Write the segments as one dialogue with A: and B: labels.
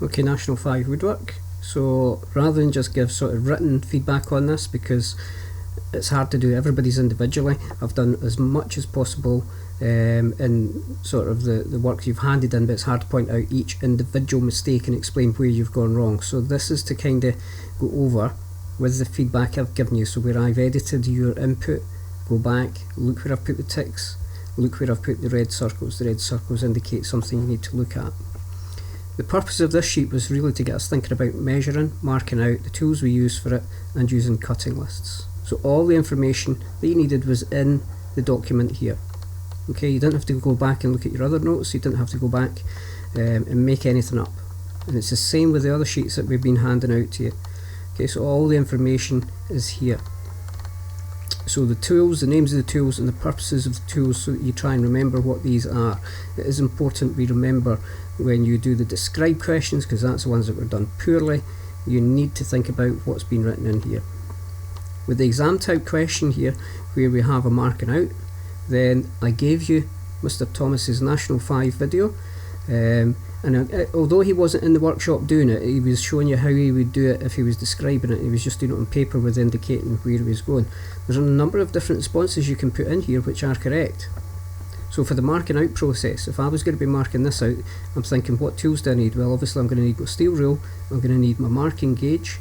A: Okay, National 5 woodwork. So rather than just give sort of written feedback on this, because it's hard to do, everybody's individually, I've done as much as possible in sort of the work you've handed in, but it's hard to point out each individual mistake and explain where you've gone wrong. So this is to kind of go over with the feedback I've given you. So where I've edited your input, go back, look where I've put the ticks, look where I've put the red circles. The red circles indicate something you need to look at. The purpose of this sheet was really to get us thinking about measuring, marking out, the tools we use for it, and using cutting lists. So all the information that you needed was in the document here. Okay, you didn't have to go back and look at your other notes, you didn't have to go back and make anything up. And it's the same with the other sheets that we've been handing out to you. Okay, so all the information is here. So the tools, the names of the tools and the purposes of the tools, so that you try and remember what these are. It is important we remember when you do the describe questions, because that's the ones that were done poorly. You need to think about what's been written in here. With the exam type question here, where we have a marking out, then I gave you Mr. Thomas's National 5 video, and although he wasn't in the workshop doing it, he was showing you how he would do it if he was describing it. He was just doing it on paper with indicating where he was going. There's a number of different responses you can put in here which are correct. So for the marking out process, if I was going to be marking this out, I'm thinking, what tools do I need? Well, obviously I'm going to need my steel rule, I'm going to need my marking gauge,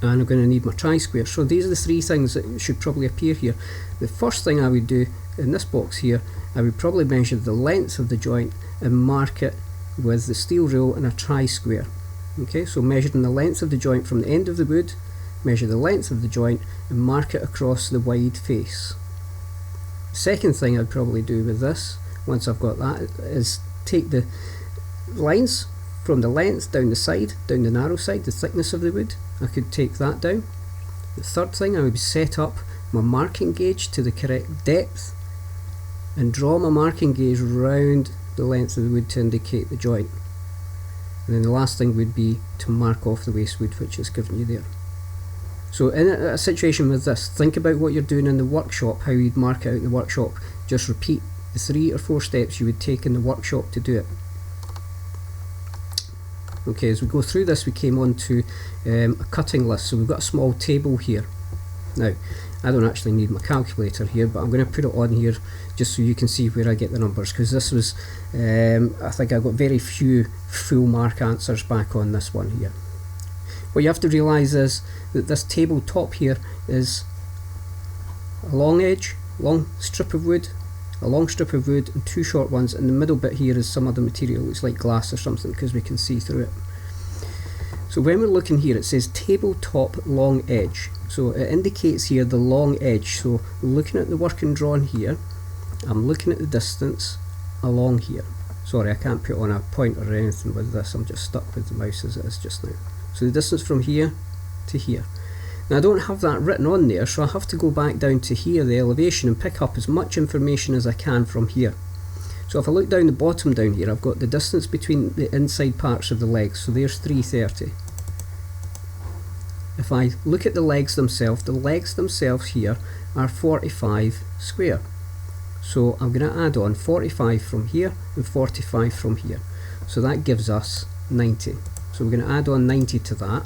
A: and I'm going to need my tri-square. So these are the three things that should probably appear here. The first thing I would do in this box here, I would probably measure the length of the joint and mark it with the steel rule and a tri-square. Okay, so measuring the length of the joint from the end of the wood, measure the length of the joint and mark it across the wide face. The second thing I'd probably do with this, once I've got that, is take the lines from the length down the side, down the narrow side, the thickness of the wood. I could take that down. The third thing, I would set up my marking gauge to the correct depth and draw my marking gauge round the length of the wood to indicate the joint. And then the last thing would be to mark off the waste wood, which is given you there. So in a situation with this, think about what you're doing in the workshop, how you'd mark it out in the workshop. Just repeat the 3 or 4 steps you would take in the workshop to do it. Okay, as we go through this, we came on to a cutting list. So we've got a small table here. Now, I don't actually need my calculator here, but I'm going to put it on here just so you can see where I get the numbers, because this was, I think I got very few full mark answers back on this one here. What you have to realise is that this tabletop here is a long edge, long strip of wood, a long strip of wood and 2 short ones, and the middle bit here is some other material. It's like glass or something because we can see through it. So when we're looking here, it says tabletop long edge. So it indicates here the long edge. So looking at the working drawing here, I'm looking at the distance along here. Sorry, I can't put on a pointer or anything with this. I'm just stuck with the mouse as it is just now. So the distance from here to here. Now I don't have that written on there, so I have to go back down to here, the elevation, and pick up as much information as I can from here. So if I look down the bottom down here, I've got the distance between the inside parts of the legs, so there's 330. If I look at the legs themselves here are 45 square. So I'm going to add on 45 from here and 45 from here. So that gives us 90. So we're going to add on 90 to that.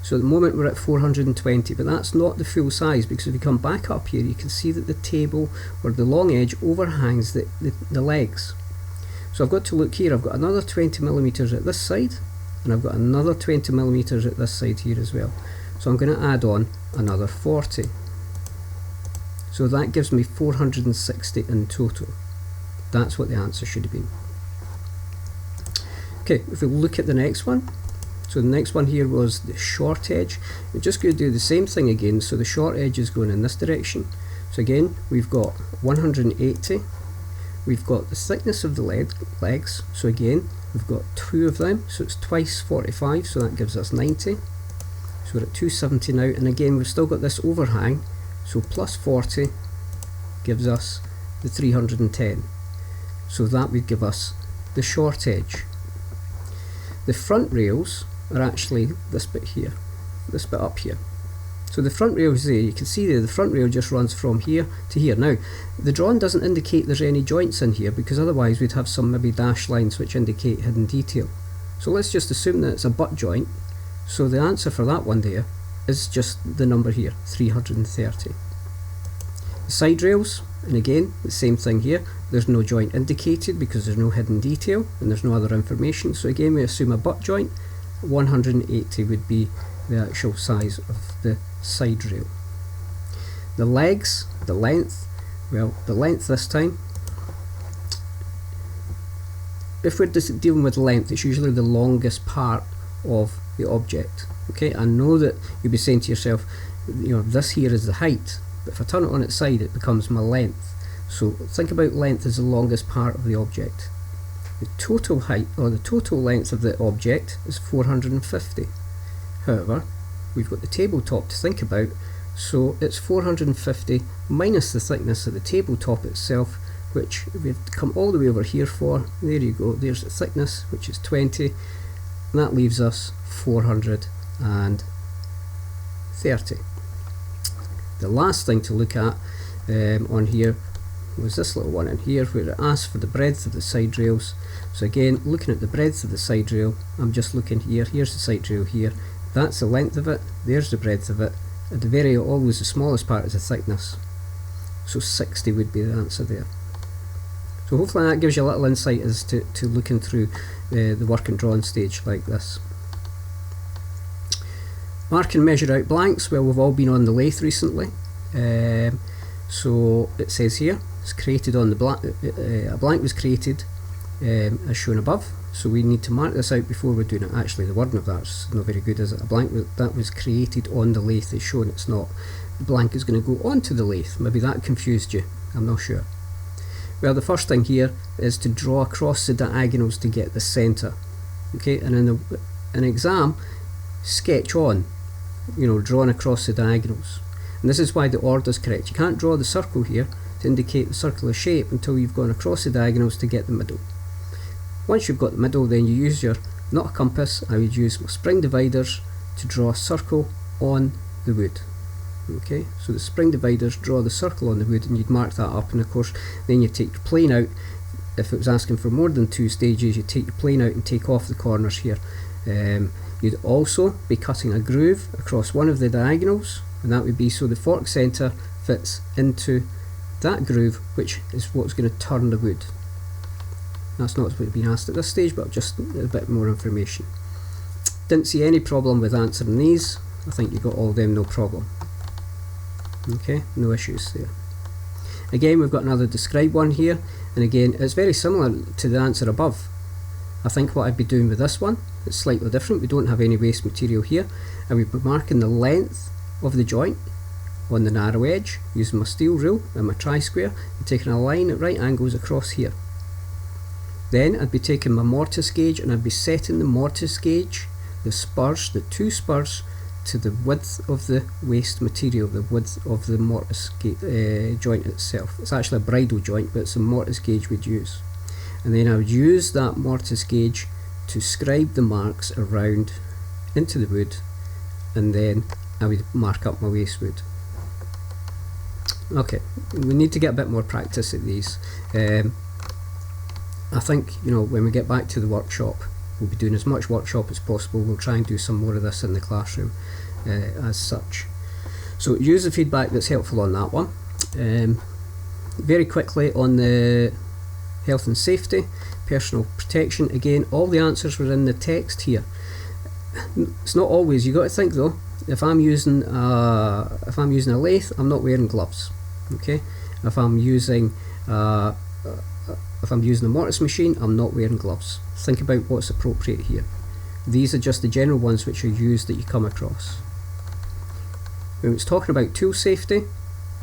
A: So at the moment we're at 420, but that's not the full size, because if you come back up here, you can see that the table or the long edge overhangs the legs. So I've got to look here, I've got another 20 millimeters at this side, and I've got another 20 millimeters at this side here as well. So I'm going to add on another 40. So that gives me 460 in total. That's what the answer should have been. Okay, if we look at the next one. So the next one here was the short edge. We're just going to do the same thing again. So the short edge is going in this direction. So again, we've got 180. We've got the thickness of the legs. So again, we've got 2 of them. So it's twice 45. So that gives us 90. So we're at 270 now. And again, we've still got this overhang. So plus 40 gives us the 310. So that would give us the short edge. The front rails are actually this bit here, this bit up here. So the front rail is there, you can see there the front rail just runs from here to here. Now the drawing doesn't indicate there's any joints in here, because otherwise we'd have some maybe dashed lines which indicate hidden detail. So let's just assume that it's a butt joint. So the answer for that one there is just the number here, 330. The side rails, and again, the same thing here. There's no joint indicated because there's no hidden detail and there's no other information. So again, we assume a butt joint. 180 would be the actual size of the side rail. The legs, the length, well, the length this time, if we're just dealing with length, it's usually the longest part of the object. Okay, I know that you'll be saying to yourself, you know, this here is the height, but if I turn it on its side, it becomes my length. So think about length as the longest part of the object. The total height, or the total length of the object, is 450. However, we've got the tabletop to think about, so it's 450 minus the thickness of the tabletop itself, which we've come all the way over here for. There you go, there's the thickness, which is 20, and that leaves us 430. The last thing to look at on here was this little one in here, where it asks for the breadth of the side rails. So again, looking at the breadth of the side rail, I'm just looking here, here's the side rail here, that's the length of it, there's the breadth of it, at the very always the smallest part is the thickness. So 60 would be the answer there. So hopefully that gives you a little insight as to looking through the work and drawing stage like this. Mark and measure out blanks. Well, we've all been on the lathe recently. So it says here, it's created on the blank, a blank was created as shown above. So we need to mark this out before we're doing it. Actually, the wording of that's not very good, is it? A blank that was created on the lathe is shown, it's not. The blank is going to go onto the lathe. Maybe that confused you, I'm not sure. Well, the first thing here is to draw across the diagonals to get the centre. Okay, and in an exam, sketch on, you know, drawing across the diagonals. And this is why the order is correct. You can't draw the circle here to indicate the circular shape until you've gone across the diagonals to get the middle. Once you've got the middle, then you use your, not a compass, I would use my spring dividers to draw a circle on the wood. Okay, so the spring dividers draw the circle on the wood, and you'd mark that up, and of course then you take your plane out. If it was asking for more than 2 stages, you take your plane out and take off the corners here. You'd also be cutting a groove across one of the diagonals, and that would be so the fork centre fits into that groove, which is what's going to turn the wood. That's not what's been asked at this stage, but just a bit more information. Didn't see any problem with answering these. I think you got all of them, no problem. Okay, no issues there. Again, we've got another describe one here, and again it's very similar to the answer above. I think what I'd be doing with this one, it's slightly different. We don't have any waste material here. I would be marking the length of the joint on the narrow edge using my steel rule and my tri-square, and taking a line at right angles across here. Then I'd be taking my mortise gauge, and I'd be setting the mortise gauge, the spurs, the 2 spurs, to the width of the waste material, the width of the mortise joint itself. It's actually a bridle joint, but it's a mortise gauge we'd use. And then I would use that mortise gauge to scribe the marks around into the wood, and then I would mark up my waste wood. Okay, we need to get a bit more practice at these. I think, you know, when we get back to the workshop, we'll be doing as much workshop as possible. We'll try and do some more of this in the classroom as such. So use the feedback that's helpful on that one. Very quickly on the health and safety, personal protection, again all the answers were in the text here. It's not always, you got to think though, if I'm using a lathe, I'm not wearing gloves. Okay, if I'm using a mortise machine, I'm not wearing gloves. Think about what's appropriate here. These are just the general ones which are used that you come across. When it's talking about tool safety,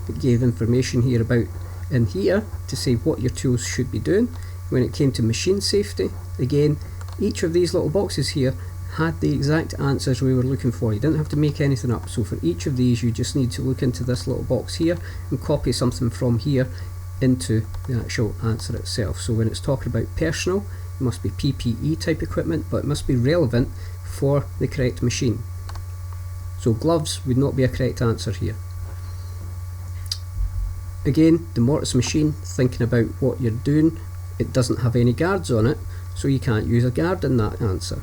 A: it gave information here about in here to say what your tools should be doing. When it came to machine safety, again, each of these little boxes here had the exact answers we were looking for. You didn't have to make anything up. So for each of these, you just need to look into this little box here and copy something from here into the actual answer itself. So when it's talking about personal, it must be PPE type equipment, but it must be relevant for the correct machine. So gloves would not be a correct answer here. Again, the mortise machine, thinking about what you're doing, it doesn't have any guards on it, so you can't use a guard in that answer.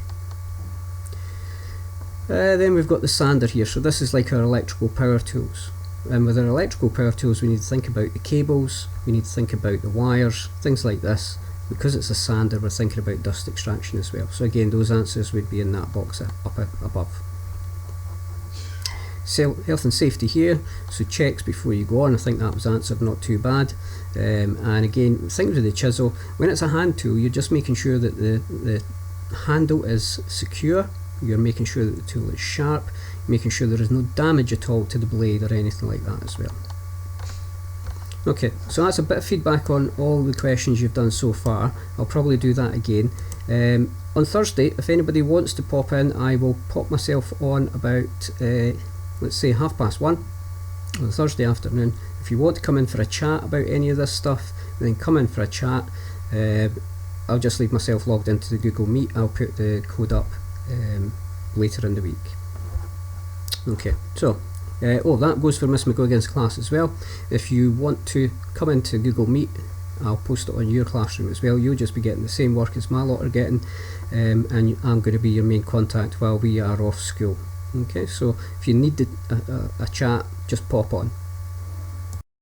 A: Then we've got the sander here, so this is like our electrical power tools. And with our electrical power tools, we need to think about the cables, we need to think about the wires, things like this. Because it's a sander, we're thinking about dust extraction as well. So again, those answers would be in that box up above. Health and safety here, so checks before you go on. I think that was answered not too bad. And again, things with the chisel, when it's a hand tool, you're just making sure that the handle is secure, you're making sure that the tool is sharp, making sure there is no damage at all to the blade or anything like that as well. Okay, so that's a bit of feedback on all the questions you've done so far. I'll probably do that again. On Thursday, if anybody wants to pop in, I will pop myself on about let's say 1:30 on Thursday afternoon. If you want to come in for a chat about any of this stuff, then come in for a chat. I'll just leave myself logged into the Google Meet. I'll put the code up later in the week. Okay, so that goes for Miss McGuigan's class as well. If you want to come into Google Meet, I'll post it on your classroom as well. You'll just be getting the same work as my lot are getting, and I'm going to be your main contact while we are off school. Okay, so if you need a chat, just pop on.